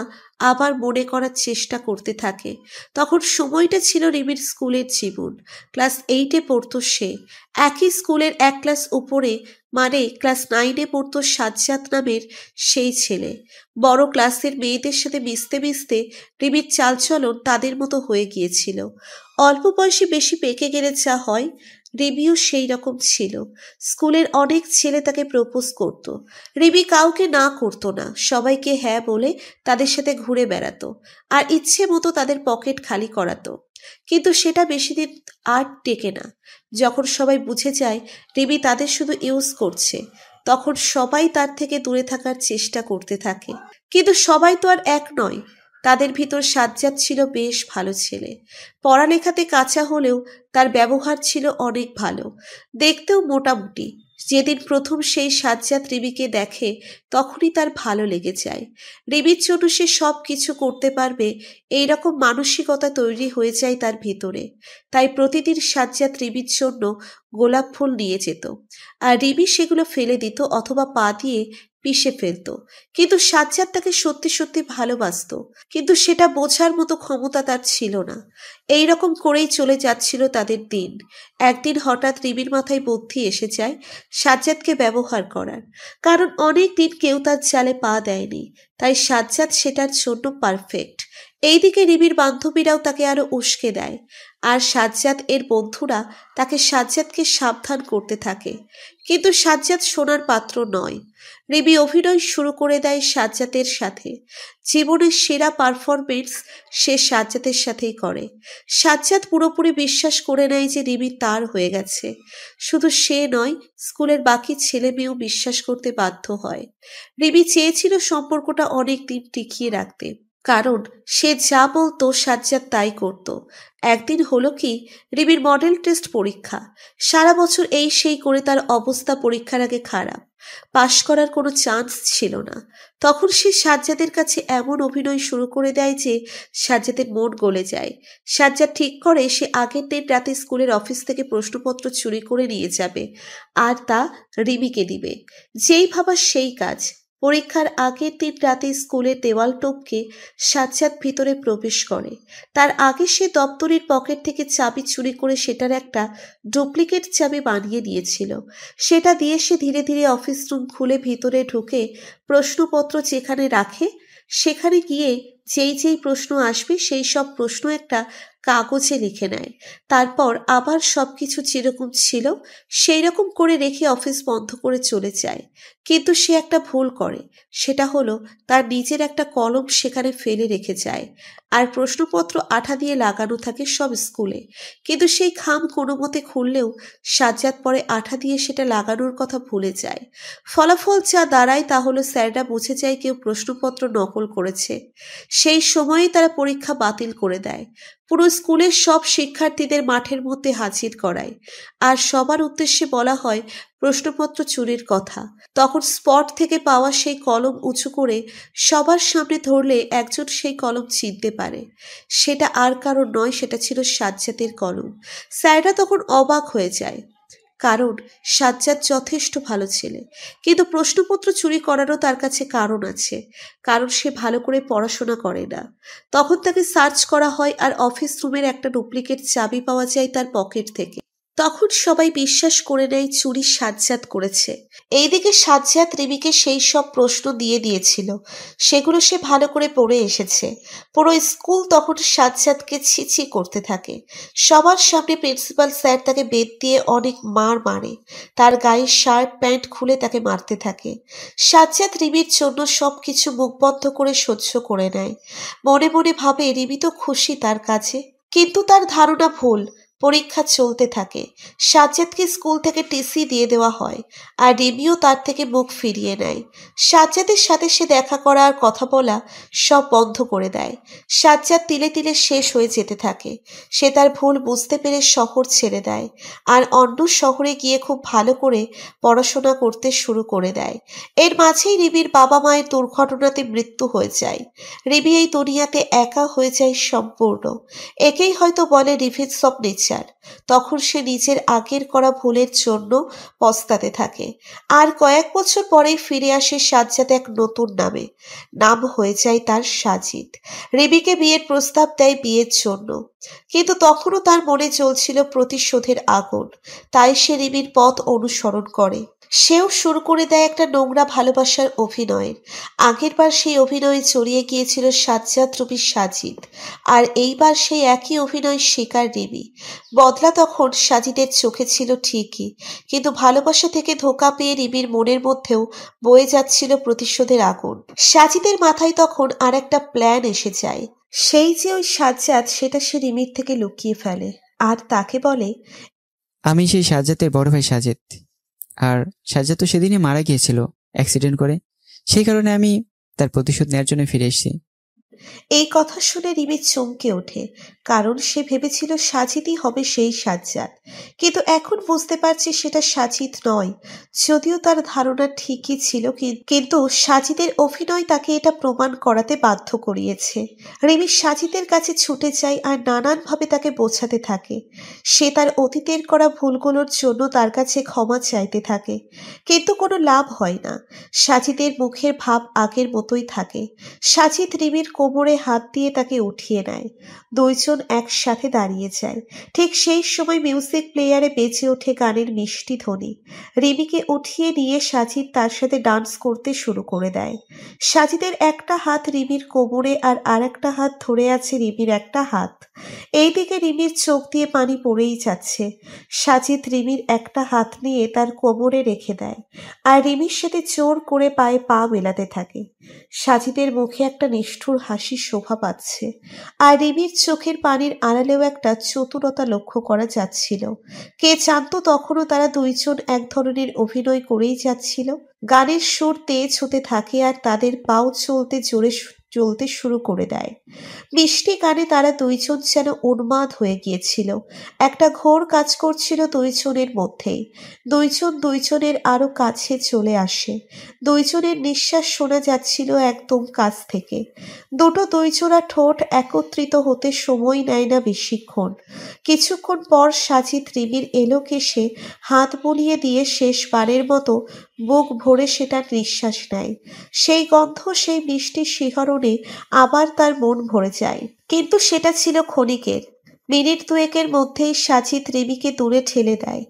আবার মনে করার চেষ্টা করতে থাকে। তখন সময়টা ছিল রিমির স্কুলের জীবন। ক্লাস 8-এ পড়তো সে। একই স্কুলের এক ক্লাস উপরে, মানে ক্লাস 9-এ পড়তো সাজ্জাদ নামের সেই ছেলে। বড় ক্লাসের মেয়েদের সাথে মিশতে মিশতে রিমির চালচলন তাদের মতো হয়ে গিয়েছিল। অল্প বয়সে বেশি পেকে গেলে যা হয়, রিমিও সেই রকম ছিল। স্কুলের অনেক ছেলে তাকে প্রপোজ করত। রিমি কাউকে না করতো না, সবাইকে হ্যাঁ বলে তাদের সাথে ঘুরে বেড়াতো আর ইচ্ছে মতো তাদের পকেট খালি করাতো। কিন্তু সেটা বেশি দিন আর টেকে না। যখন সবাই বুঝে যায় রিমি তাদের শুধু ইউজ করছে, তখন সবাই তার থেকে দূরে থাকার চেষ্টা করতে থাকে। কিন্তু সবাই তো আর এক নয়। তাদের ভিতর সাজ্জাদ ছিল বেশ ভালো ছেলে। পড়ালেখাতে কাঁচা হলেও তার ব্যবহার ছিল অনেক ভালো, দেখতেও মোটামুটি। যেদিন প্রথম সেই সাজ্জাদ রিমিকে দেখে, তখনই তার ভালো লেগে যায়। রিমির জন্য সে সব কিছু করতে পারবে এইরকম মানসিকতা তৈরি হয়ে যায় তার ভিতরে। তাই প্রতিদিন সাজ্জাদ রিমির জন্য গোলাপ ফুল নিয়ে যেত, আর রিমি সেগুলো ফেলে দিত অথবা পা দিয়ে পিষে ফেলত। কিন্তু সাজ্জাদ তাকে সত্যি সত্যি ভালোবাসতো, কিন্তু সেটা বোঝার মতো ক্ষমতা তার ছিল না। এই রকম করেই চলে যাচ্ছিল তাদের দিন। একদিন হঠাৎ রিমির মাথায় বুদ্ধি এসে যায় সাজ্জাদকে ব্যবহার করার। কারণ অনেক দিন কেউ তার জালে পা দেয়নি, তাই সাজ্জাদ সেটার জন্য পারফেক্ট। এইদিকে রিমির বান্ধবীরাও তাকে আরো উস্কে দেয়, আর সাজ্জাদ এর বন্ধুরা তাকে সাজ্জাদকে সাবধান করতে থাকে। কিন্তু সাজ্জাদ শোনার পাত্র নয়। রিমি অভিনয় শুরু করে দেয় সাজ্জাদের সাথে। জীবনের সেরা পারফরমেন্স সে সাজ্জাদের সাথেই করে। সাজ্জাদ পুরোপুরি বিশ্বাস করে নেয় যে রিমি তার হয়ে গেছে। শুধু সে নয়, স্কুলের বাকি ছেলে মেয়েও বিশ্বাস করতে বাধ্য হয়। রিমি চেয়েছিল সম্পর্কটা অনেক দিন টিকিয়ে রাখতে, কারণ সে যা বলতো সাজ্জাদ তাই করত। একদিন হলো কি, রিমির মডেল টেস্ট পরীক্ষা। সারা বছর এই সেই করে তার অবস্থা পরীক্ষার আগে খারাপ, পাশ করার কোনো চান্স ছিল না। তখন সে সাজ্জাদের কাছে এমন অভিনয় শুরু করে দেয় যে সাজ্জাদের মন গলে যায়। সাজ্জাদ ঠিক করে সে আগের দিন রাতে স্কুলের অফিস থেকে প্রশ্নপত্র চুরি করে নিয়ে যাবে আর তা রিমিকে দিবে। যেই ভাবা সেই কাজ। পরীক্ষার আগের দিন রাতে স্কুলের দেওয়াল টপকে সাজ্জাদ ভিতরে প্রবেশ করে। তার আগে সে দপ্তরের পকেট থেকে চাবি চুরি করে সেটার একটা ডুপ্লিকেট চাবি বানিয়ে দিয়েছিল। সেটা দিয়ে সে ধীরে ধীরে অফিস রুম খুলে ভিতরে ঢুকে প্রশ্নপত্র যেখানে রাখে সেখানে গিয়ে যেই যেই প্রশ্ন আসবে সেই সব প্রশ্ন একটা কাগজে লিখে নেয়। তারপর আবার সবকিছু যেরকম ছিল সেই রকম করে রেখে অফিস বন্ধ করে চলে যায়। কিন্তু সে একটা ভুল করে, সেটা হলো তার নিজের একটা কলম সেখানে ফেলে রেখে যায়। আর প্রশ্নপত্র আঠা দিয়ে লাগানো থাকে সব স্কুলে, কিন্তু সেই খাম কোনো মতে খুললেও সাজ্জাদ পরে আঠা দিয়ে সেটা লাগানোর কথা ভুলে যায়। ফলাফল যা দাঁড়ায় তা হলো স্যাররা বুঝে যায় কেউ প্রশ্নপত্র নকল করেছে। সেই সময়েই তারা পরীক্ষা বাতিল করে দেয়। পুরো স্কুলের সব শিক্ষার্থীদের মাঠের মধ্যে হাজির করায় আর সবার উদ্দেশ্যে বলা হয় প্রশ্নপত্র চুরির কথা। তখন স্পট থেকে পাওয়া সেই কলম উঁচু করে সবার সামনে ধরলে একজন সেই কলম চিনতে পারে। সেটা আর কারো নয়, সেটা ছিল সাজ্জাদের কলম। স্যাররা তখন অবাক হয়ে যায়, কারণ সাজ্জাদ যথেষ্ট ভালো ছেলে, কিন্তু প্রশ্নপত্র চুরি করারও তার কাছে কারণ আছে, কারণ সে ভালো করে পড়াশোনা করে না। তখন তাকে সার্চ করা হয় আর অফিস রুমের একটা ডুপ্লিকেট চাবি পাওয়া যায় তার পকেট থেকে। তখন সবাই বিশ্বাস করে নেয় চুরি সাজ্জাদ করেছে। এইদিকে সাজ্জাদ রিমিকে সেই সব প্রশ্ন দিয়ে দিয়েছিল, সেগুলো সে ভালো করে পড়ে এসেছে। পুরো স্কুল তখন সাজ্জাদকে ছিছি করতে থাকে। সবার সামনে প্রিন্সিপাল স্যার তাকে বেত দিয়ে অনেক মার মারে, তার গায়ে শার্ট প্যান্ট খুলে তাকে মারতে থাকে। সাজ্জাদ রিমির জন্য সবকিছু মুখ বন্ধ করে সহ্য করে নেয়। মনে মনে ভাবে রিমি তো খুশি তার কাছে, কিন্তু তার ধারণা ভুল। পরীক্ষা চলতে থাকে। সাজ্জাদকে স্কুল থেকে টিসি দিয়ে দেওয়া হয় আর রিমিও তার থেকে মুখ ফিরিয়ে নেয়। সাজ্জাদের সাথে সে দেখা করা আর কথা বলা সব বন্ধ করে দেয়। সাজ্জাদ তিলে তিলে শেষ হয়ে যেতে থাকে। সে তার ভুল বুঝতে পেরে শহর ছেড়ে দেয় আর অন্য শহরে গিয়ে খুব ভালো করে পড়াশোনা করতে শুরু করে দেয়। এর মাঝেই রিমির বাবা মায়ের দুর্ঘটনাতে মৃত্যু হয়ে যায়। রিমি এই দুনিয়াতে একা হয়ে যায় সম্পূর্ণ। একেই হয়তো বলে রিভেঞ্জ অফ নেচার। তখন সে নিজের আগের করা ভুলের জন্য পস্তাতে থাকে। আর কয়েক বছর পরেই ফিরে আসে সাজ্জাদ এক নতুন নামে। নাম হয়ে যায় তার সাজিদ। রিমিকে বিয়ের প্রস্তাব দেয় বিয়ের জন্য, কিন্তু তখনও তার মনে চলছিল প্রতিশোধের আগুন। তাই সে রিমির পথ অনুসরণ করে। সেও শুরু করে দেয় একটা নোংরা ভালোবাসার অভিনয়ের। আগেরবার সেই অভিনয়ে জড়িয়ে গিয়েছিল সাজ্জাদ রুবি সাজিদ, আর এইবার সেই একই অভিনয় শিকার রিমি। বদলা তখন সাজিদের চোখে ছিল ঠিকই, কিন্তু ভালোবাসা থেকে ধোঁকা পেয়ে রিমির মনের মধ্যেও বয়ে যাচ্ছিল প্রতিশোধের আগুন। সাজিদের মাথায় তখন আর একটা প্ল্যান এসে যায়। সেই যে ওই সাজ্জাদ, সেটা সে রিমির থেকে লুকিয়ে ফেলে আর তাকে বলে, আমি সেই সাজ্জাদের বড় ভাই সাজিদ। আর সাজ্জাদ তো সেদিনই মারা গিয়েছিল অ্যাক্সিডেন্ট করে, সেই কারণে আমি তার প্রতিশোধ নেওয়ার জন্য ফিরে এসেছি। এই কথা শুনে রিমি চমকে ওঠে, কারণ সে ভেবেছিল সাজিদই হবে সেই সাজ্জাদ। কিন্তু এখন বুঝতে পারছে সেটা সাজিদ নয়। যদিও তার ধারণা ঠিকই ছিল, কিন্তু সাজিদের অভিনয় তাকে এটা প্রমাণ করাতে বাধ্য করিয়েছে। রিমি সাজিদের কাছে ছুটে যায় আর নানানভাবে তাকে বোঝাতে থাকে। সে তার অতীতের করা ভুলগুলোর জন্য তার কাছে ক্ষমা চাইতে থাকে, কিন্তু কোনো লাভ হয় না। সাজিদের মুখের ভাব আগের মতোই থাকে। সাজিদ রিমির কোমরে হাত দিয়ে তাকে উঠিয়ে নেয়। দুইজন একসাথে দাঁড়িয়ে যায়। ঠিক সেই সময় মিউজিক প্লেয়ারে বেজে ওঠে গানের মিষ্টি ধ্বনি। রিমিকে উঠিয়ে নিয়ে সাজিদ তার সাথে ডান্স করতে শুরু করে দেয়। সাজিদের একটা হাত রিমির কোমরে আর আরেকটা হাত ধরে আছে রিমির একটা হাত। এইদিকে রিমির চোখ দিয়ে পানি পড়েই যাচ্ছে। সাজিদ রিমির একটা হাত নিয়ে তার কোমরে রেখে দেয় আর রিমির সাথে জোর করে পায়ে পা মেলাতে থাকে। সাজিদের মুখে একটা নিষ্ঠুর হাসি শোভা পাচ্ছে, আর রিমির চোখের পানির আড়ালেও একটা চতুরতা লক্ষ্য করা যাচ্ছিল। কে জানতো তখনও তারা দুইজন এক ধরনের অভিনয় করেই যাচ্ছিল। গানের সুর তেজ হতে থাকে আর তাদের পাও চলতে শুরু করে দেয়। মিষ্টি গানে তারা দুইজন যেন উন্মাদ হয়ে গিয়েছিল। একটা ঘোর কাজ করছিল দুইজনের মধ্যেই। দুইজন দুইজনের আরো কাছে চলে আসে। দুইজনের নিঃশ্বাস শোনা যাচ্ছিল একদম কাছ থেকে। দুইজোড়া ঠোঁট একত্রিত হতে সময় নেয় না বেশিক্ষণ। কিছুক্ষণ পর সাজিদ রিমির এলো কেশে হাত বুলিয়ে দিয়ে শেষবারের মতো বুক ভরে সেটা নিঃশ্বাস নেয়। সেই গন্ধ, সেই মিষ্টি শিহরণে আবার তার মন ভরে যায়, কিন্তু সেটা ছিল ক্ষণিকের। মিনিট দুয়েকের মধ্যেই সাজিদ রিমিকে দূরে ঠেলে দেয়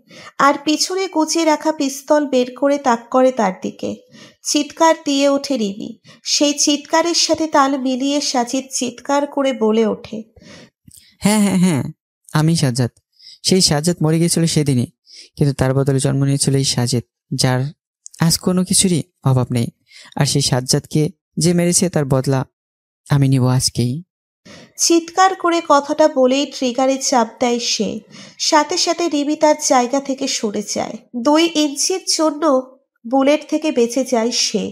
আর পিছনে গুছিয়ে রাখা পিস্তল বের করে তাক করে তার দিকে। চিৎকার দিয়ে ওঠে রিমি। সেই চিৎকারের সাথে তাল মিলিয়ে সাজিদ চিৎকার করে বলে ওঠে, হ্যাঁ হ্যাঁ হ্যাঁ, আমি সাজ্জাদ। সেই সাজ্জাদ মরে গিয়েছিল সেদিনই, কিন্তু তার বদলে জন্ম নিয়েছিল এই সাজিদ, যার আজ কোনো কিছুরই অভাব নেই। আর সেই সাজ্জাদকে যে মেরেছে তার বদলা আমি নিব আজকেই। চিৎকার করে কথাটা বলেই ট্রিগারে চাপ দেয় সে। সাথে সাথে রিমি তার জায়গা থেকে সরে যায়। 2 ইঞ্চির জন্য বুলেট থেকে বেঁচে যায় সে,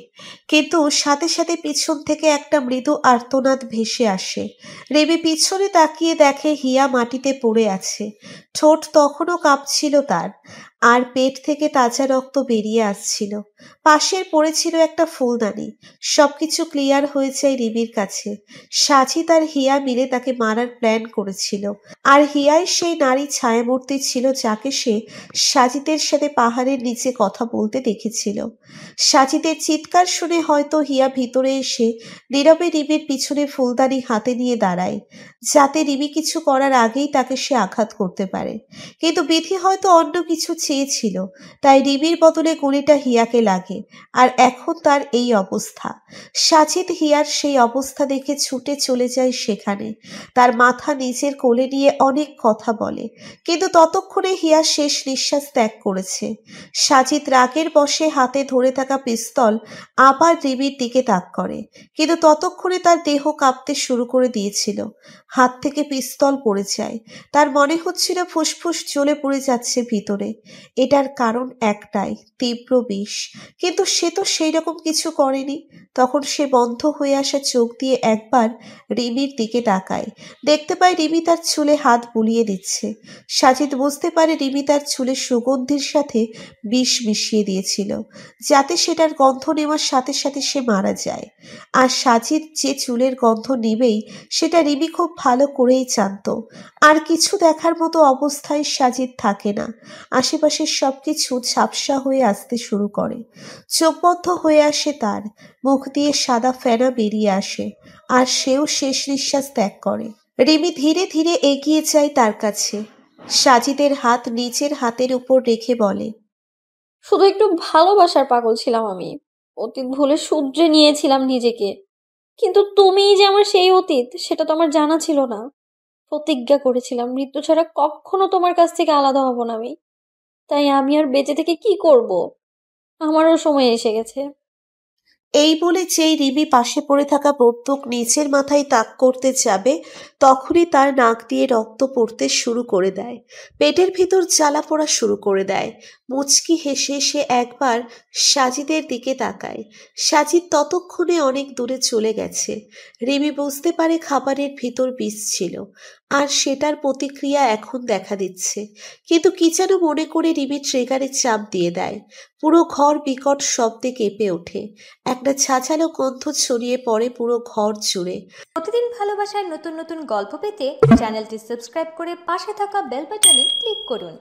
কিন্তু সাথে সাথে পিছন থেকে একটা মৃদু আর্তনাদ ভেসে আসে। রিমি পিছনে তাকিয়ে দেখে হিয়া মাটিতে পড়ে আছে। ঠোঁট তখনও কাঁপছিল তার, আর পেট থেকে তাজা রক্ত বেরিয়ে আসছিল। পাশের পড়েছিল একটা ফুলদানি। সবকিছু ক্লিয়ার হয়ে যায় রিমির কাছে। সাজিদ আর হিয়া মিলে তাকে মারার প্ল্যান করেছিল, আর হিয়াই সেই নারী ছায়ামূর্তি ছিল যাকে সে সাজিদের সাথে পাহাড়ের নিচে কথা বলতে দেখেছিল। সাজিদের চিৎকার শুনে হয়তো হিয়া ভিতরে এসে নীরবে রিমির পিছনে ফুলদানি হাতে নিয়ে দাঁড়ায়, যাতে রিমি কিছু করার আগেই তাকে সে আঘাত করতে পারে। কিন্তু বিধি হয়তো অন্য কিছু চেয়েছিল, তাই রিমির বদলে গুলিটা হিয়াকে লাগে, আর এখন তার এই অবস্থা। সাজিদ হিয়ার সেই অবস্থা দেখে ছুটে চলে যায় সেখানে। তার মাথা নিজের কোলে নিয়ে অনেক কথা বলে, কিন্তু ততক্ষণে হিয়া শেষ নিঃশ্বাস ত্যাগ করেছে। সাজিদ রাগের বশে হাতে ধরে থাকা পিস্তল আবার রিমির দিকে তাক করে, কিন্তু ততক্ষণে তার দেহ কাঁপতে শুরু করে দিয়েছিল। হাত থেকে পিস্তল পড়ে যায়। তার মনে হচ্ছিল ফুসফুস জ্বলে পড়ে যাচ্ছে ভিতরে। এটার কারণ একটাই, তীব্র বিষ। কিন্তু সে তো সেই রকম কিছু করেনি। তখন সে বন্ধ হয়ে আসা চোখ দিয়ে একবার রিমির দিকে তাকায়। দেখতে পায় রিমি তার চুলে হাত বুলিয়ে দিচ্ছে। সাজিদ বুঝতে পারে রিমি তার চুলে সুগন্ধির সাথে বিষ মিশিয়ে দিয়েছিল, যাতে সেটার গন্ধ নেওয়ার সাথে সাথে সে মারা যায়। আর সাজিদ যে চুলের গন্ধ নিবেই সেটা রিমি খুব ভালো করেই জানত। আর কিছু দেখার মতো অবস্থায় সাজিদ থাকে না। আশেপাশের সবকিছু ঝাপসা হয়ে আসতে শুরু করে। চোখ বন্ধ হয়ে আসে তার, মুখ দিয়ে সাদা ফেনা বেরিয়ে আসে, আর সেও শেষ নিঃশ্বাস ত্যাগ করে। রিমি ধীরে ধীরে এগিয়ে যায় তার কাছে। সাজিদের হাত নিজের হাতের উপর রেখে বলে, শুধু একটু ভালোবাসার পাগল ছিলাম আমি। অতীত ভুলে শুধরে নিয়েছিলাম নিজেকে, কিন্তু তুমিই যে আমার সেই অতীত সেটা তো আমার জানা ছিল না। প্রতিজ্ঞা করেছিলাম মৃত্যু ছাড়া কখনো তোমার কাছ থেকে আলাদা হব না আমি। তাই আমি আর বেঁচে থেকে কি করব? আমারও সময় এসে গেছে। এই বলে যেই রিমি পাশে পড়ে থাকা বন্দুক নিচের মাথায় তাক করতে যাবে, তখনই তার নাক দিয়ে রক্ত পড়তে শুরু করে দেয়। পেটের ভিতর জ্বালা পোড়া শুরু করে দেয়। মুচকি হেসে সে একবার সাজিদের দিকে তাকায়। সাজিদ ততক্ষণে অনেক দূরে চলে গেছে। রিমি বুঝতে পারে খাবারের ভিতর বিষ ছিল, আর সেটার প্রতিক্রিয়া এখন দেখা দিচ্ছে। কিন্তু কি যেন মনে করে রিমি ট্রিগারে চাপ দিয়ে দেয়। পুরো ঘর বিকট শব্দে কেঁপে ওঠে। একটা ছাঁচালো গন্ধ ছড়িয়ে পড়ে পুরো ঘর জুড়ে। প্রতিদিন ভালোবাসার নতুন নতুন গল্প পেতে চ্যানেলটি সাবস্ক্রাইব করে পাশে থাকা বেল বাটনে ক্লিক করুন।